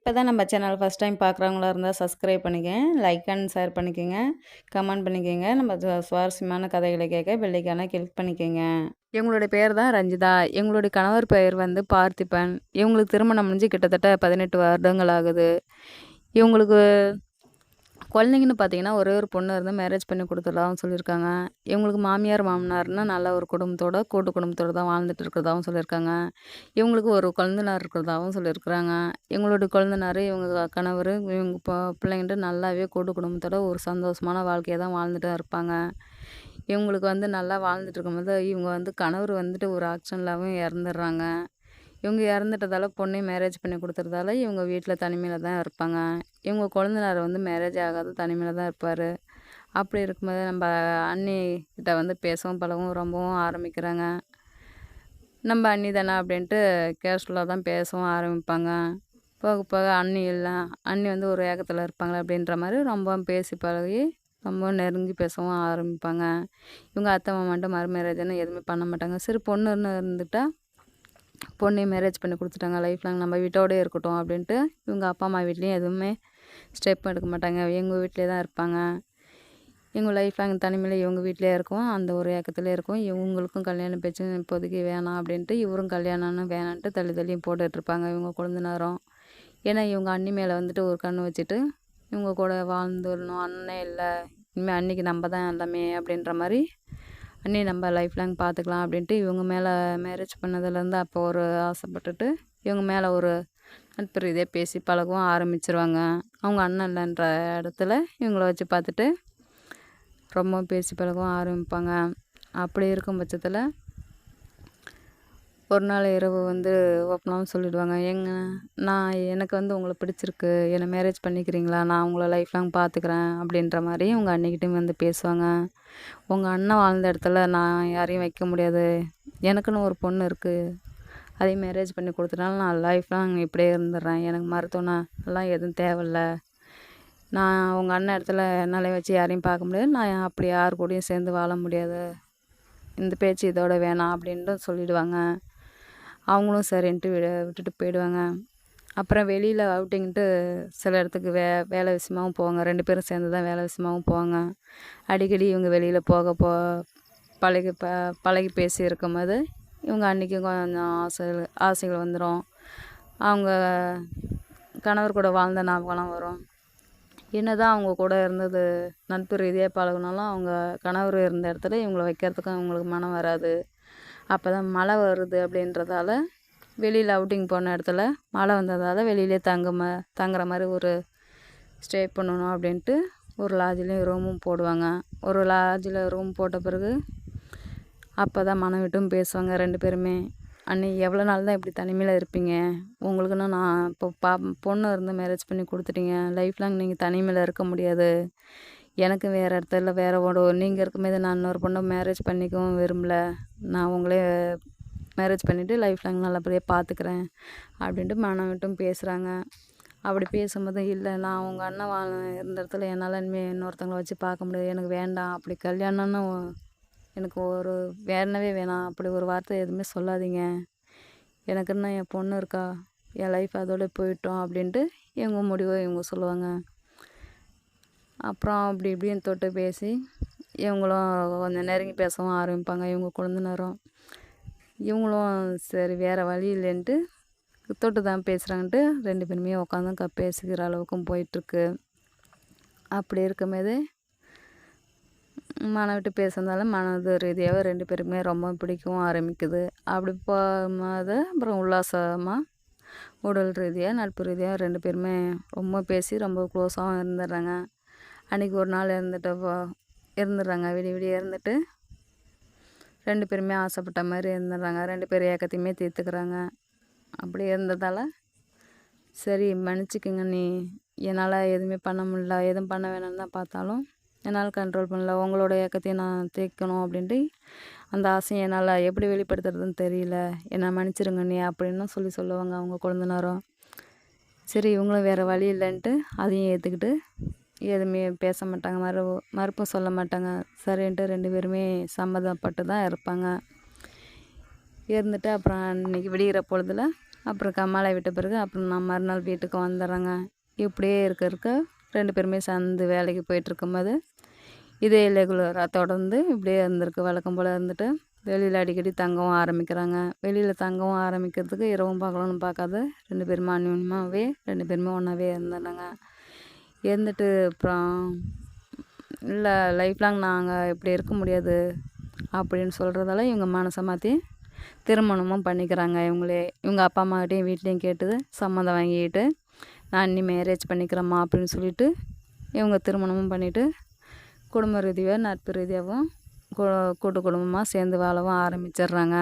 இப்போ தான் நம்ம சேனல் ஃபஸ்ட் டைம் பார்க்குறவங்களா இருந்தால் சப்ஸ்கிரைப் பண்ணிக்கங்க, லைக் அண்ட் ஷேர் பண்ணிக்கோங்க, கமெண்ட் பண்ணிக்கோங்க. நம்ம சுவாரஸ்யமான கதைகளை கேட்க பெல்லைக்கான கிளிக் பண்ணிக்கோங்க. இவங்களுடைய பேர் தான் ரஞ்சிதா. எங்களுடைய கணவர் பெயர் வந்து பார்த்திபன். இவங்களுக்கு திருமணம் முடிஞ்சு கிட்டத்தட்ட 18 வருடங்கள் ஆகுது. இவங்களுக்கு குழந்தைங்கன்னு பார்த்தீங்கன்னா, ஒரே ஒரு பொண்ணு இருந்து மேரேஜ் பண்ணி கொடுத்துடலாம்னு சொல்லியிருக்காங்க. இவங்களுக்கு மாமியார், மாமனார்னா நல்ல ஒரு குடும்பத்தோட, கூட்டு குடும்பத்தோட தான் வாழ்ந்துட்டு இருக்கிறதாவும் சொல்லியிருக்காங்க. இவங்களுக்கு ஒரு கொழுந்தனார் இருக்கிறதாவும் சொல்லியிருக்கிறாங்க. எங்களுடைய கொழுந்தனார், இவங்க கணவர், இவங்க பிள்ளைங்கன்ட்டு நல்லாவே கூட்டு குடும்பத்தோட ஒரு சந்தோஷமான வாழ்க்கைய தான் வாழ்ந்துட்டு இருப்பாங்க. இவங்களுக்கு வந்து நல்லா வாழ்ந்துட்டு இருக்கும்போது, இவங்க வந்து கணவர் வந்துட்டு ஒரு ஆக்சிடென்ட்லாவும் இறந்துடுறாங்க. இவங்க இறந்துட்டதால பொண்ணையும் மேரேஜ் பண்ணி கொடுத்துறதால இவங்க வீட்டில் தனிமையில தான் இருப்பாங்க. இவங்க கொழுந்தனார் வந்து மேரேஜ் ஆகாத தனிமையில தான் இருப்பார். அப்படி இருக்கும்போது நம்ம அண்ணி கிட்ட வந்து பேசவும் பழகவும் ரொம்பவும் ஆரம்பிக்கிறாங்க. நம்ம அண்ணி தானே அப்படின்ட்டு கேஷுவலாக தான் பேசவும் ஆரம்பிப்பாங்க. போக போக அண்ணி இல்லை, அண்ணி வந்து ஒரு ஏக்கத்தில் இருப்பாங்களே அப்படின்ற மாதிரி ரொம்ப பேசி பழகி ரொம்ப நெருங்கி பேசவும் ஆரம்பிப்பாங்க. இவங்க அத்தை மாமான்ட்டு மறுமேரேஜ்னு எதுவுமே பண்ண மாட்டாங்க. சரி பொண்ணுன்னு இருந்துட்டா பொண்ணையும் மேரேஜ் பண்ணி கொடுத்துட்டாங்க, லைஃப் லாங் நம்ம வீட்டோடே இருக்கட்டும் அப்படின்ட்டு இவங்க அப்பா அம்மா வீட்லேயும் எதுவுமே ஸ்டெப் எடுக்க மாட்டாங்க. எங்கள் வீட்டிலே தான் இருப்பாங்க. எங்கள் லைஃப் லாங் தனிமையில் இவங்க வீட்டிலே இருக்கும், அந்த ஒரு ஏக்கத்துலேயே இருக்கும். இவங்களுக்கும் கல்யாணம் பேச்சு இப்போதைக்கு வேணாம் அப்படின்ட்டு இவரும் கல்யாணம்னு வேணான்ட்டு தள்ளி தள்ளியும் போட்டுட்ருப்பாங்க இவங்க கொழுந்தனாரும். ஏன்னா இவங்க அண்ணி மேலே வந்துட்டு ஒரு கண் வச்சுட்டு இவங்க கூட வாழ்ந்துடணும், அண்ணனே இல்லை, இனிமேல் அன்னிக்கு நம்ம தான் எல்லாமே அப்படின்ற மாதிரி அண்ணி நம்ம லைஃப் லாங் பார்த்துக்கலாம் அப்படின்ட்டு இவங்க மேலே மேரேஜ் பண்ணதுலேருந்து அப்போ ஒரு ஆசைப்பட்டுட்டு இவங்க மேலே ஒரு நட்பு ரீதியாக பேசி பழகவும் ஆரம்பிச்சிருவாங்க. அவங்க அண்ணன் இல்லைன்ற இடத்துல இவங்கள வச்சு பார்த்துட்டு ரொம்ப பேசி பழகவும் ஆரம்பிப்பாங்க. அப்படி இருக்கும் பட்சத்தில் ஒரு நாள் இரவு வந்து ஓப்பனாகவும் சொல்லிவிடுவாங்க, எனக்கு வந்து உங்களை பிடிச்சிருக்கு, என்னை மேரேஜ் பண்ணிக்கிறீங்களா, நான் உங்களை லைஃப் லாங் பார்த்துக்கிறேன் அப்படின்ற மாதிரி உங்கள் அன்னிக்கிட்டையும் வந்து பேசுவாங்க. உங்கள் அண்ணன் வாழ்ந்த இடத்துல நான் யாரையும் வைக்க முடியாது, எனக்குன்னு ஒரு பொண்ணு இருக்குது, அதையும் மேரேஜ் பண்ணி கொடுத்துட்டாலும் நான் லைஃப் லாங் இப்படியே இருந்துடுறேன், எனக்கு மருத்துவனா எல்லாம் எதுவும் தேவையில்ல, நான் உங்கள் அண்ணன் இடத்துல என்னால் வச்சு யாரையும் பார்க்க முடியாது, நான் அப்படி யார் கூடயும் சேர்ந்து வாழ முடியாது, இந்த பேச்சு இதோட வேணாம் அப்படின்ட்டு சொல்லிவிடுவாங்க. அவங்களும் சரின்ட்டு விட்டுட்டு போயிடுவாங்க. அப்புறம் வெளியில் அவுட்டிங்ன்ட்டு சில இடத்துக்கு வேலை விஷயமாகவும் போவாங்க. 2 பேரும் சேர்ந்து தான் வேலை விஷயமாகவும் போவாங்க. அடிக்கடி இவங்க வெளியில் போக பழகி பேசி இருக்கும்போது இவங்க அன்றைக்கும் கொஞ்சம் ஆசைகள் வந்துடும். அவங்க கணவர் கூட வாழ்ந்த ஞாபகம்லாம் வரும். என்ன தான் அவங்க கூட இருந்தது நட்பு ரீதியாக பழகினாலும் அவங்க கணவர் இருந்த இடத்துல இவங்களை வைக்கிறதுக்கும் அவங்களுக்கு மனம் வராது. அப்போ தான் மழை வருது அப்படின்றதால வெளியில் அவுட்டிங் போன இடத்துல மழை வந்ததால் வெளியிலே தங்குற மாதிரி ஒரு ஸ்டே பண்ணணும் அப்படின்ட்டு ஒரு லாட்ஜ்லேயும் ரூமும் போடுவாங்க. ஒரு லாட்ஜில் ரூம் போட்ட பிறகு அப்போ தான் மனம் விட்டும் பேசுவாங்க 2 பேருமே. அண்ணி எவ்வளோ நாள் தான் இப்படி தனிமையில் இருப்பீங்க, உங்களுக்குன்னு நான் இப்போ பொண்ணு இருந்து மேரேஜ் பண்ணி கொடுத்துட்டீங்க, லைஃப் லாங் நீங்கள் தனிமையில் இருக்க முடியாது, எனக்கு வேறு இடத்துல நீங்கள் இருக்கும்போது நான் இன்னொரு பொண்ணை மேரேஜ் பண்ணிக்கவும் விரும்பல, நான் உங்களே மேரேஜ் பண்ணிவிட்டு லைஃப் லாங் நல்லபடியாக பார்த்துக்கிறேன் அப்படின்ட்டு மனம் விட்டும் பேசுகிறாங்க. அப்படி பேசும்போது இல்லை, நான் உங்கள் அண்ணன் இருந்த இடத்துல என்னால் இனிமேல் இன்னொருத்தவங்களை வச்சு பார்க்க முடியாது, எனக்கு வேண்டாம், அப்படி கல்யாணம்னு எனக்கு ஒரு வேணவே வேணாம், அப்படி ஒரு வார்த்தை எதுவுமே சொல்லாதீங்க, எனக்குன்னு என் பொண்ணு இருக்கா, என் லைஃப் அதோட போயிட்டோம் அப்படின்ட்டு இவங்க முடிவை இவங்க சொல்லுவாங்க. அப்புறம் அப்படி இப்படின்னு தொட்டு பேசி இவங்களும் கொஞ்சம் நெருங்கி பேசவும் ஆரம்பிப்பாங்க. இவங்க கொழுந்தனாரும் இவங்களும் சரி வேறு வழி இல்லைன்ட்டு தொட்டு தான் பேசுகிறாங்கன்ட்டு 2 பேருமே உட்காந்து பேசிக்கிற அளவுக்கும் போயிட்டுருக்கு. அப்படி இருக்கும்போது மனம் விட்டு பேசுறதால மனது ரீதியாக 2 பேருக்குமே ரொம்ப பிடிக்கவும் ஆரம்பிக்குது. அப்படி போகும்போது அப்புறம் உல்லாசமாக உடல் ரீதியாக நட்பு ரீதியாக 2 பேருமே ரொம்ப பேசி ரொம்ப க்ளோஸாகவும் இருந்துடுறாங்க. அன்றைக்கி ஒரு நாள் இருந்துடுறாங்க, விடிய விடிய இருந்துட்டு 2 பேருமே ஆசைப்பட்ட மாதிரி இருந்துடுறாங்க. 2 பேர் ஏக்கத்தையுமே தீர்த்துக்கிறாங்க. அப்படி இருந்ததால் சரி மன்னிச்சிக்கங்க நீ, என்னால் எதுவுமே பண்ண முடியல, எதுவும் பண்ண வேணாம்னு தான் பார்த்தாலும் என்னால் கண்ட்ரோல் பண்ணல, உங்களோட ஏக்கத்தையும் நான் தீர்க்கணும் அப்படின்ட்டு அந்த ஆசையை என்னால் எப்படி வெளிப்படுத்துறதுன்னு தெரியல, என்னை மன்னிச்சிருங்க நீ அப்படின்னு சொல்லுவாங்க அவங்க கொழுந்தனாரும். சரி இவங்களும் வேறு வழி இல்லைன்ட்டு அதையும் ஏற்றுக்கிட்டு எதுவுமே பேச மாட்டாங்க, மறுப்பும் சொல்ல மாட்டாங்க. சரின்ட்டு 2 பேருமே சம்மதப்பட்டு தான் இருப்பாங்க. இருந்துட்டு அப்புறம் அன்றைக்கி விடிகிற பொழுதில் அப்புறம் கம்மாளை விட்ட பிறகு அப்புறம் நான் மறுநாள் வீட்டுக்கு வந்துடுறேங்க. இப்படியே இருக்க 2 பேருமே சேர்ந்து வேலைக்கு போயிட்டுருக்கும்போது இதே ரெகுலராக தொடர்ந்து இப்படியே இருந்திருக்கு. வழக்கம் போல் இருந்துட்டு வெளியில் அடிக்கடி தங்கவும் ஆரம்பிக்கிறாங்க. வெளியில் தங்கவும் ஆரம்பிக்கிறதுக்கு இரவும் பகலும்னு பார்க்காத 2 பேருமே அந்யோன்யமாகவே 2 பேருமே ஒன்றாவே இருந்துட்டாங்க. இருந்துட்டு அப்புறம் இல்லை லைஃப் லாங் நாங்கள் இப்படி இருக்க முடியாது அப்படின்னு சொல்கிறதால இவங்க மனசை மாற்றி திருமணமும் பண்ணிக்கிறாங்க. இவங்க அப்பா அம்மாக்கிட்டையும் வீட்லேயும் கேட்டு சம்மதம் வாங்கிக்கிட்டு நான் இன்னி மேரேஜ் பண்ணிக்கிறேம்மா அப்படின்னு சொல்லிட்டு இவங்க திருமணமும் பண்ணிவிட்டு குடும்ப ரீதியாக நட்பு ரீதியாகவும் கூட்டு குடும்பமாக சேர்ந்து வாழவும் ஆரம்பிச்சிடுறாங்க.